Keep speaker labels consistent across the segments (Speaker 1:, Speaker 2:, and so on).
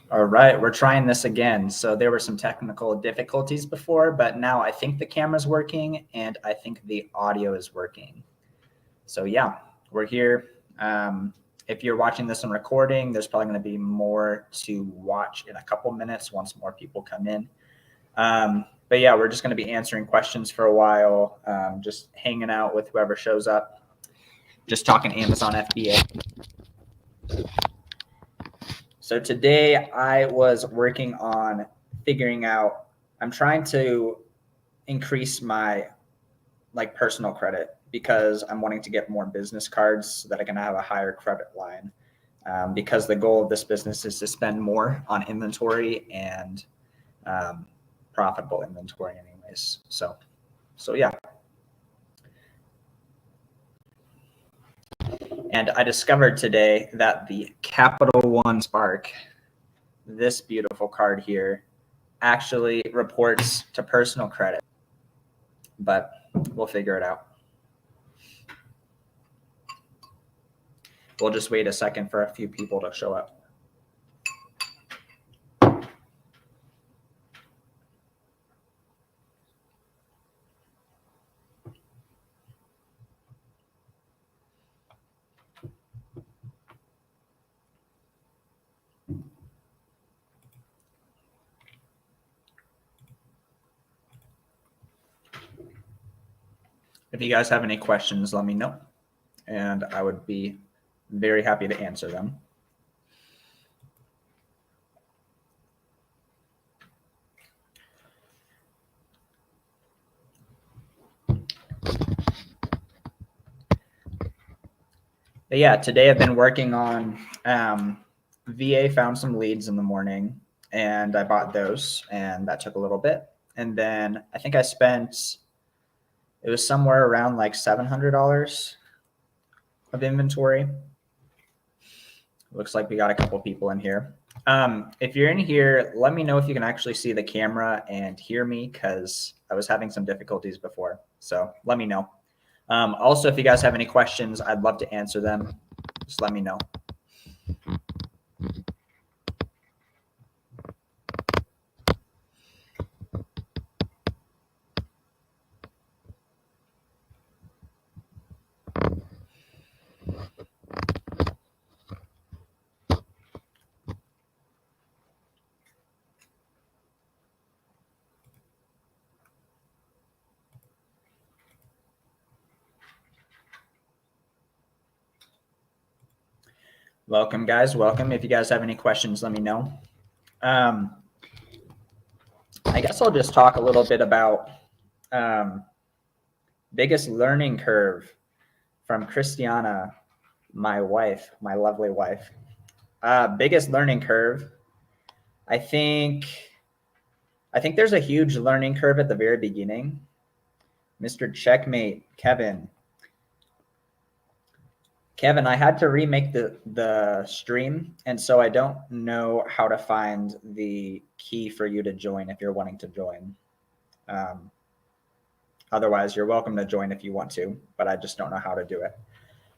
Speaker 1: All right, we're trying this again. So there were some technical difficulties before, but now I think the camera's working and I think the audio is working. So yeah, we're here. If you're watching this on recording, there's probably going to be more to watch in a couple minutes once more people come in. But yeah, we're just going to be answering questions for a while, just hanging out with whoever shows up, just talking Amazon FBA. So today I was working on figuring out, I'm trying to increase my personal credit because I'm wanting to get more business cards so that I can have a higher credit line. Because the goal of this business is to spend more on inventory and profitable inventory anyways. So yeah. And I discovered today that the Capital One Spark, this beautiful card here, actually reports to personal credit, but we'll figure it out. We'll just wait a second for a few people to show up. If you guys have any questions, let me know, and I would be very happy to answer them. But yeah, today I've been working on VA found some leads in the morning, and I bought those, and that took a little bit. And then I think I spent, it was somewhere around like $700 of inventory. Looks like we got a couple people in here. If you're in here, let me know if you can actually see the camera and hear me, because I was having some difficulties before. So let me know. Also, if you guys have any questions, I'd love to answer them. Just let me know. Welcome, guys. Welcome. If you guys have any questions, let me know. I guess I'll just talk a little bit about biggest learning curve from Christiana, my wife, my lovely wife. Biggest learning curve. I think there's a huge learning curve at the very beginning. Mr. Checkmate, Kevin, I had to remake the stream, and so I don't know how to find the key for you to join if you're wanting to join. Otherwise, you're welcome to join if you want to, but I just don't know how to do it.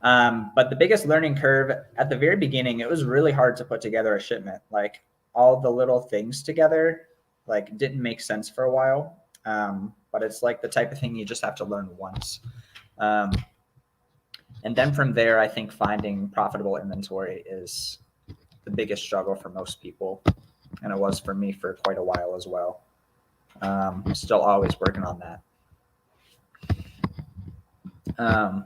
Speaker 1: But the biggest learning curve at the very beginning, it was really hard to put together a shipment. Like all the little things together, like didn't make sense for a while. But it's like the type of thing you just have to learn once. And then from there, I think finding profitable inventory is the biggest struggle for most people. And it was for me for quite a while as well. Still always working on that.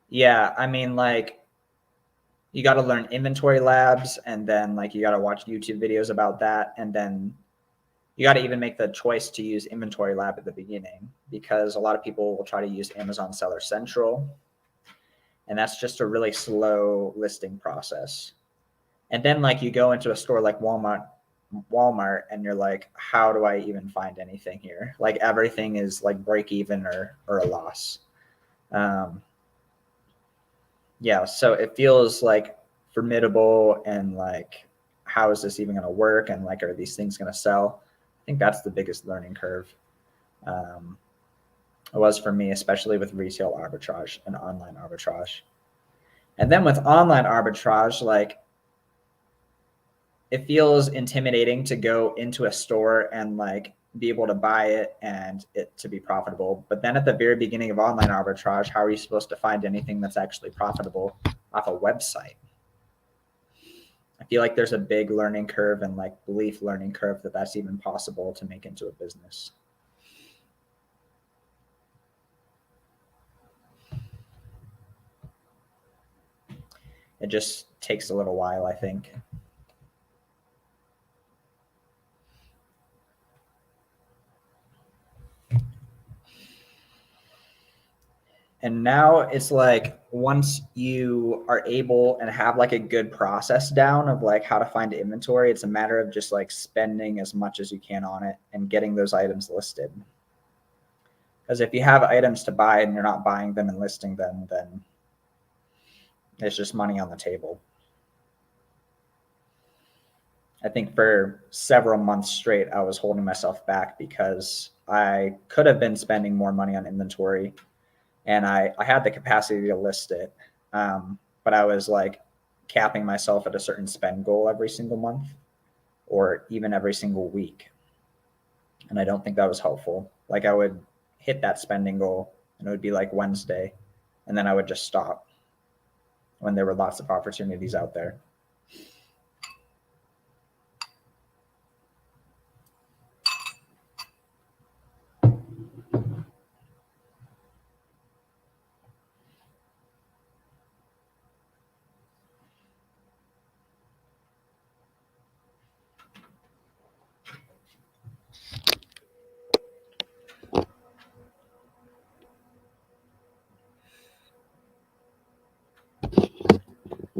Speaker 1: Yeah, I mean, like, you got to learn inventory labs, and then like you got to watch YouTube videos about that, and then you got to even make the choice to use Inventory Lab at the beginning, because a lot of people will try to use Amazon Seller Central, and that's just a really slow listing process. And then like you go into a store like Walmart, and you're like, how do I even find anything here? Like everything is like break even or a loss. Yeah, so it feels like formidable, and like, how is this even going to work? And like, are these things going to sell? I think that's the biggest learning curve. It was for me, especially with retail arbitrage and online arbitrage. And then with online arbitrage, like it feels intimidating to go into a store and like be able to buy it and it to be profitable. But then at the very beginning of online arbitrage, how are you supposed to find anything that's actually profitable off a website? I feel like there's a big learning curve and like belief learning curve that that's even possible to make into a business. It just takes a little while, I think. And now it's like once you are able and have like a good process down of like how to find inventory, it's a matter of just like spending as much as you can on it and getting those items listed. Because if you have items to buy and you're not buying them and listing them, then it's just money on the table. I think for several months straight, I was holding myself back because I could have been spending more money on inventory and I had the capacity to list it. But I was like capping myself at a certain spend goal every single month or even every single week. And I don't think that was helpful. Like I would hit that spending goal and it would be like Wednesday, and then I would just stop when there were lots of opportunities out there.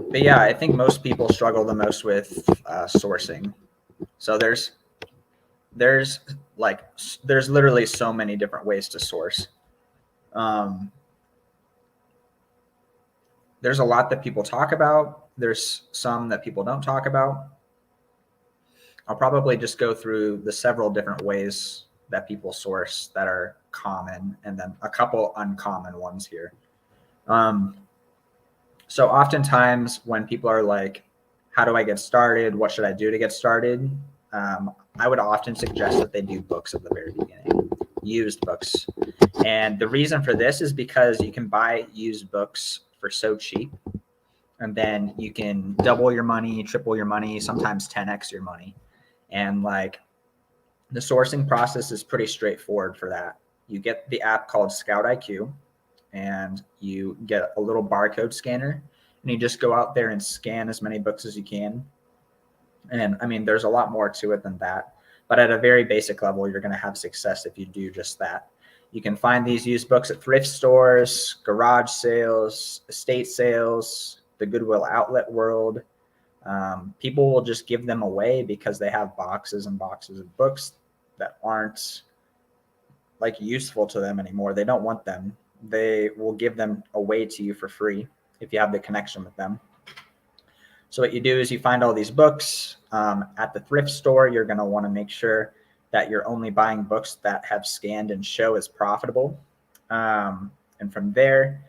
Speaker 1: But yeah, I think most people struggle the most with sourcing. So there's literally so many different ways to source. There's a lot that people talk about. There's some that people don't talk about. I'll probably just go through the several different ways that people source that are common and then a couple uncommon ones here. So oftentimes when people are like, how do I get started? What should I do to get started? I would often suggest that they do books at the very beginning, used books. And the reason for this is because you can buy used books for so cheap. And then you can double your money, triple your money, sometimes 10x your money. And like the sourcing process is pretty straightforward for that. You get the app called Scout IQ and you get a little barcode scanner and you just go out there and scan as many books as you can. And I mean, there's a lot more to it than that. But at a very basic level, you're going to have success if you do just that. You can find these used books at thrift stores, garage sales, estate sales, the Goodwill outlet world. People will just give them away because they have boxes and boxes of books that aren't like useful to them anymore. They don't want them. They will give them away to you for free if you have the connection with them. So what you do is you find all these books at the thrift store. You're going to want to make sure that you're only buying books that have scanned and show as profitable. And from there,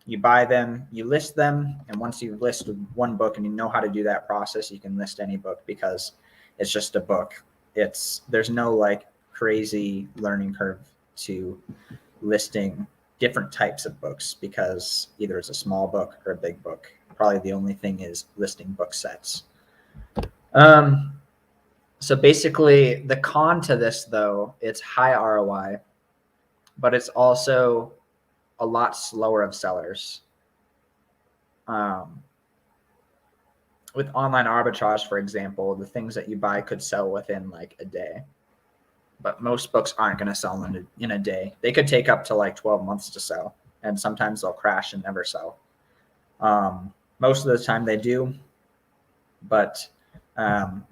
Speaker 1: you buy them, you list them. And once you've listed one book and you know how to do that process, you can list any book because it's just a book. There's no like crazy learning curve to listing different types of books because either it's a small book or a big book. Probably the only thing is listing book sets. So basically the con to this though, it's high ROI, but it's also a lot slower of sellers. With online arbitrage, for example, the things that you buy could sell within like a day, but most books aren't going to sell in a day. They could take up to like 12 months to sell, and sometimes they'll crash and never sell. Most of the time they do, but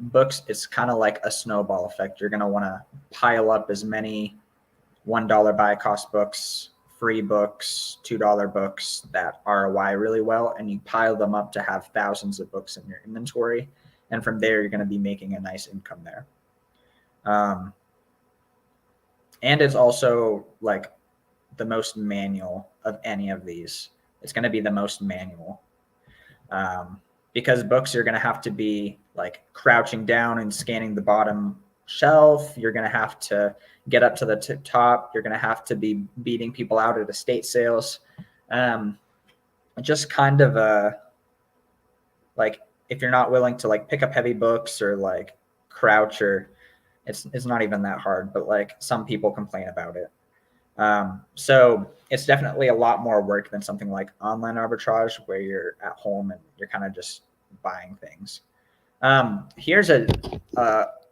Speaker 1: books, it's kind of like a snowball effect. You're going to want to pile up as many $1 buy cost books, free books, $2 books that ROI really well, and you pile them up to have thousands of books in your inventory. And from there, you're going to be making a nice income there. And it's also like the most manual of any of these. It's going to be the most manual. because books, you're going to have to be like crouching down and scanning the bottom shelf. You're going to have to get up to the top. You're going to have to be beating people out at estate sales. Just kind of like, if you're not willing to like pick up heavy books or like crouch, or it's not even that hard, but like some people complain about it. So it's definitely a lot more work than something like online arbitrage, where you're at home and you're kind of just buying things. Here's a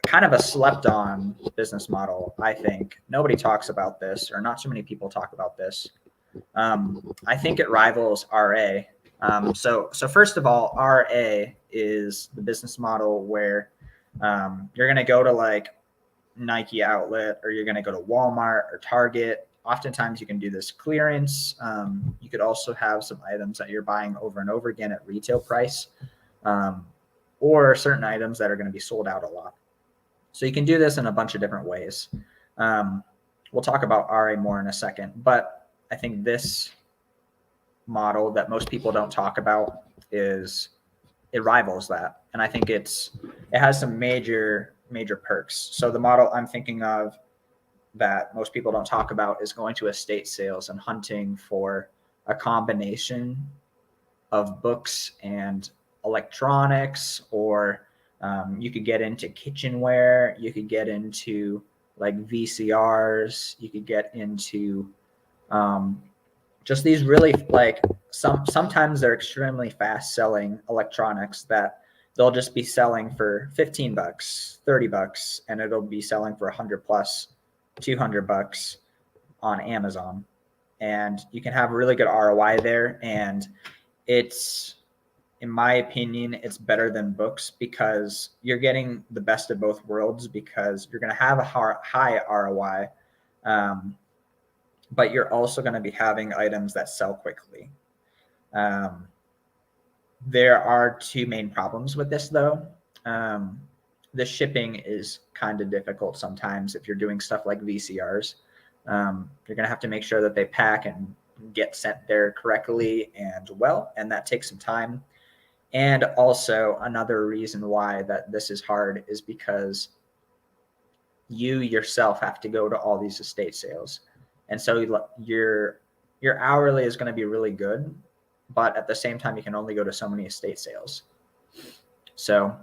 Speaker 1: kind of a slept on business model. I think nobody talks about this, or not so many people talk about this. I think it rivals RA. So first of all, RA is the business model where you're going to go to like Nike outlet, or you're going to go to Walmart or Target. Oftentimes you can do this clearance. You could also have some items that you're buying over and over again at retail price, or certain items that are going to be sold out a lot. So you can do this in a bunch of different ways. We'll talk about RA more in a second, but I think this model that most people don't talk about it rivals that. And I think it has some major perks. So the model I'm thinking of that most people don't talk about is going to estate sales and hunting for a combination of books and electronics, or you could get into kitchenware, you could get into like VCRs, you could get into just these really like sometimes they're extremely fast selling electronics that they'll just be selling for $15, $30, and it'll be selling for $100 plus, $200 on Amazon. And you can have really good ROI there. And it's, in my opinion, it's better than books because you're getting the best of both worlds, because you're going to have a high ROI, but you're also going to be having items that sell quickly. There are two main problems with this, though. The shipping is kind of difficult sometimes if you're doing stuff like VCRs. You're going to have to make sure that they pack and get sent there correctly and well, and that takes some time. And also another reason why that this is hard is because you yourself have to go to all these estate sales. And so your hourly is going to be really good, but at the same time, you can only go to so many estate sales. So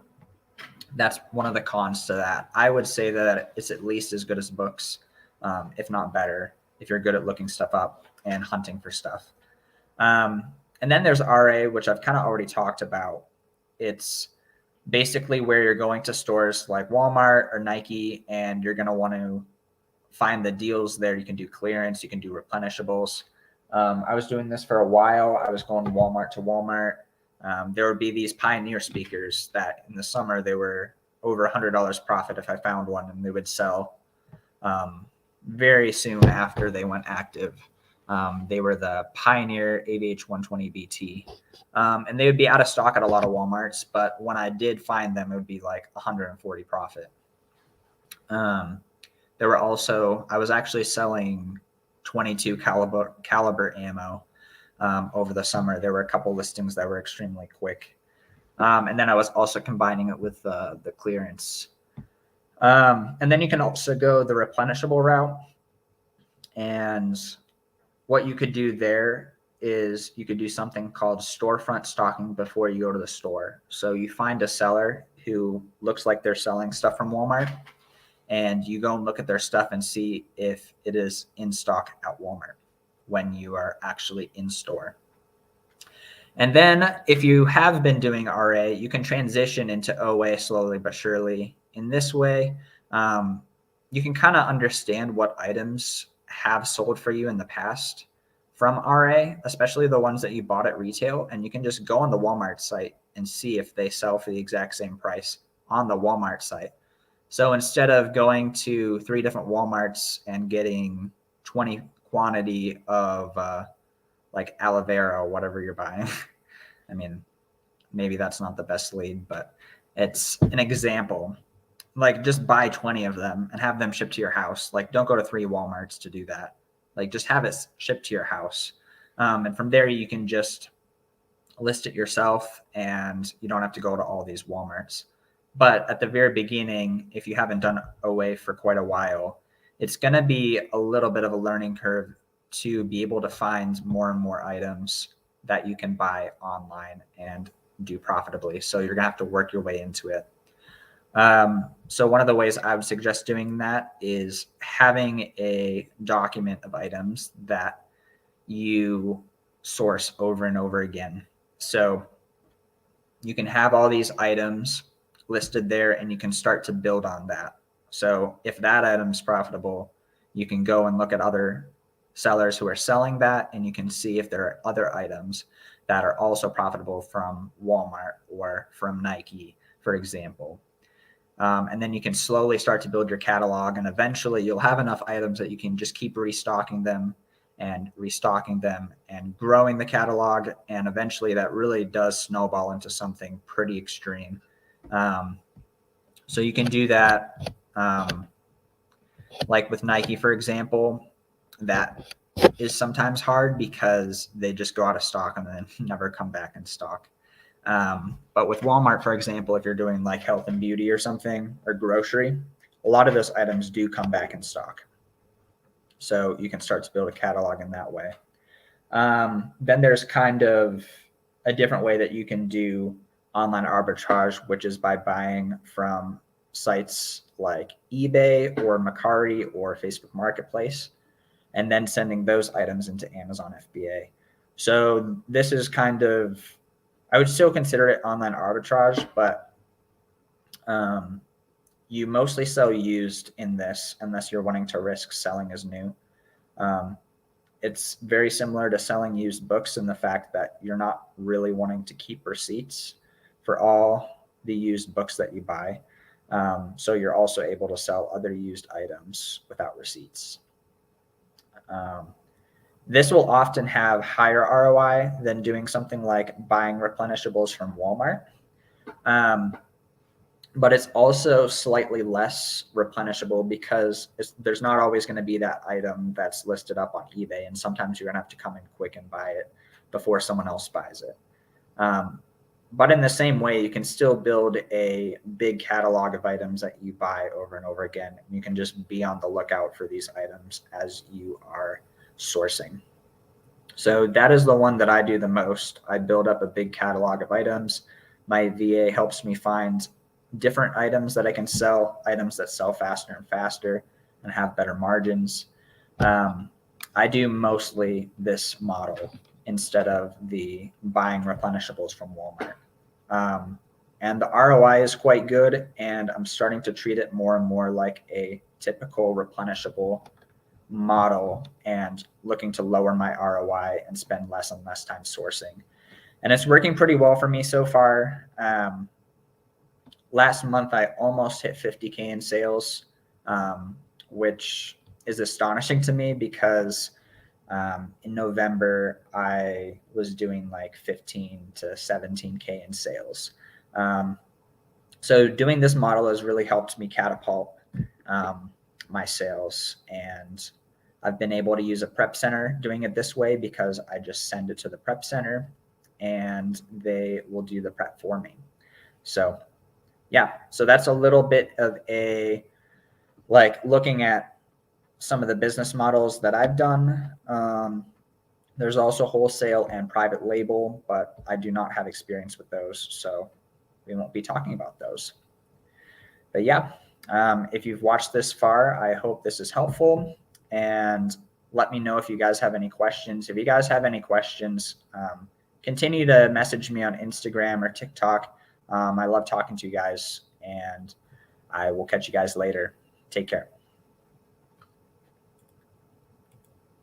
Speaker 1: that's one of the cons to that. I would say that it's at least as good as books, if not better, if you're good at looking stuff up and hunting for stuff. And then there's RA, which I've kind of already talked about. It's basically where you're going to stores like Walmart or Nike, and you're going to want to find the deals there. You can do clearance, you can do replenishables. I was doing this for a while. I was going Walmart to Walmart. There would be these Pioneer speakers that in the summer, they were over $100 profit if I found one, and they would sell very soon after they went active. They were the Pioneer AVH 120 BT. And they would be out of stock at a lot of Walmarts, but when I did find them, it would be like 140 profit. There were also, I was actually selling 22 caliber ammo over the summer. There were a couple listings that were extremely quick. And then I was also combining it with the clearance. And then you can also go the replenishable route. And what you could do there is you could do something called storefront stocking before you go to the store. So you find a seller who looks like they're selling stuff from Walmart, and you go and look at their stuff and see if it is in stock at Walmart when you are actually in store. And then if you have been doing RA, you can transition into OA slowly but surely. In this way, you can kind of understand what items have sold for you in the past from RA, especially the ones that you bought at retail. And you can just go on the Walmart site and see if they sell for the exact same price on the Walmart site. So instead of going to 3 different Walmarts and getting 20 quantity of like aloe vera or whatever you're buying, I mean, maybe that's not the best lead, but it's an example. Like, just buy 20 of them and have them shipped to your house. Like, don't go to 3 Walmarts to do that. Like, just have it shipped to your house. And from there, you can just list it yourself, and you don't have to go to all these Walmarts. But at the very beginning, if you haven't done OA for quite a while, it's going to be a little bit of a learning curve to be able to find more and more items that you can buy online and do profitably. So you're going to have to work your way into it. So one of the ways I would suggest doing that is having a document of items that you source over and over again. So you can have all these items listed there, and you can start to build on that. So if that item is profitable, you can go and look at other sellers who are selling that, and you can see if there are other items that are also profitable from Walmart or from Nike, for example. And then you can slowly start to build your catalog, and eventually you'll have enough items that you can just keep restocking them and growing the catalog. And eventually that really does snowball into something pretty extreme. So you can do that. Like with Nike, for example, that is sometimes hard because they just go out of stock and then never come back in stock. But with Walmart, for example, if you're doing like health and beauty or something, or grocery, a lot of those items do come back in stock. So you can start to build a catalog in that way. Then there's kind of a different way that you can do online arbitrage, which is by buying from sites like eBay or Mercari or Facebook Marketplace, and then sending those items into Amazon FBA. So this is kind of, I would still consider it online arbitrage, but you mostly sell used in this unless you're wanting to risk selling as new. It's very similar to selling used books in the fact that you're not really wanting to keep receipts for all the used books that you buy. So you're also able to sell other used items without receipts. This will often have higher ROI than doing something like buying replenishables from Walmart. But it's also slightly less replenishable because there's not always going to be that item that's listed up on eBay. And sometimes you're going to have to come in quick and buy it before someone else buys it. But in the same way, you can still build a big catalog of items that you buy over and over again. And you can just be on the lookout for these items as you are sourcing. So that is the one that I do the most. I build up a big catalog of items. My VA helps me find different items that I can sell, items that sell faster and faster and have better margins. I do mostly this model instead of the buying replenishables from Walmart. And the ROI is quite good, and I'm starting to treat it more and more like a typical replenishable model and looking to lower my ROI and spend less and less time sourcing. And it's working pretty well for me so far. Last month, I almost hit 50K in sales, which is astonishing to me because in November, I was doing like 15 to 17K in sales. So doing this model has really helped me catapult my sales. And I've been able to use a prep center doing it this way because I just send it to the prep center and they will do the prep for me. So yeah, so that's a little bit of a, like, looking at some of the business models that I've done. There's also wholesale and private label, but I do not have experience with those, so we won't be talking about those. But yeah, if you've watched this far, I hope this is helpful, and let me know if you guys have any questions. If you guys have any questions, continue to message me on Instagram or TikTok. I love talking to you guys, and I will catch you guys later. Take care.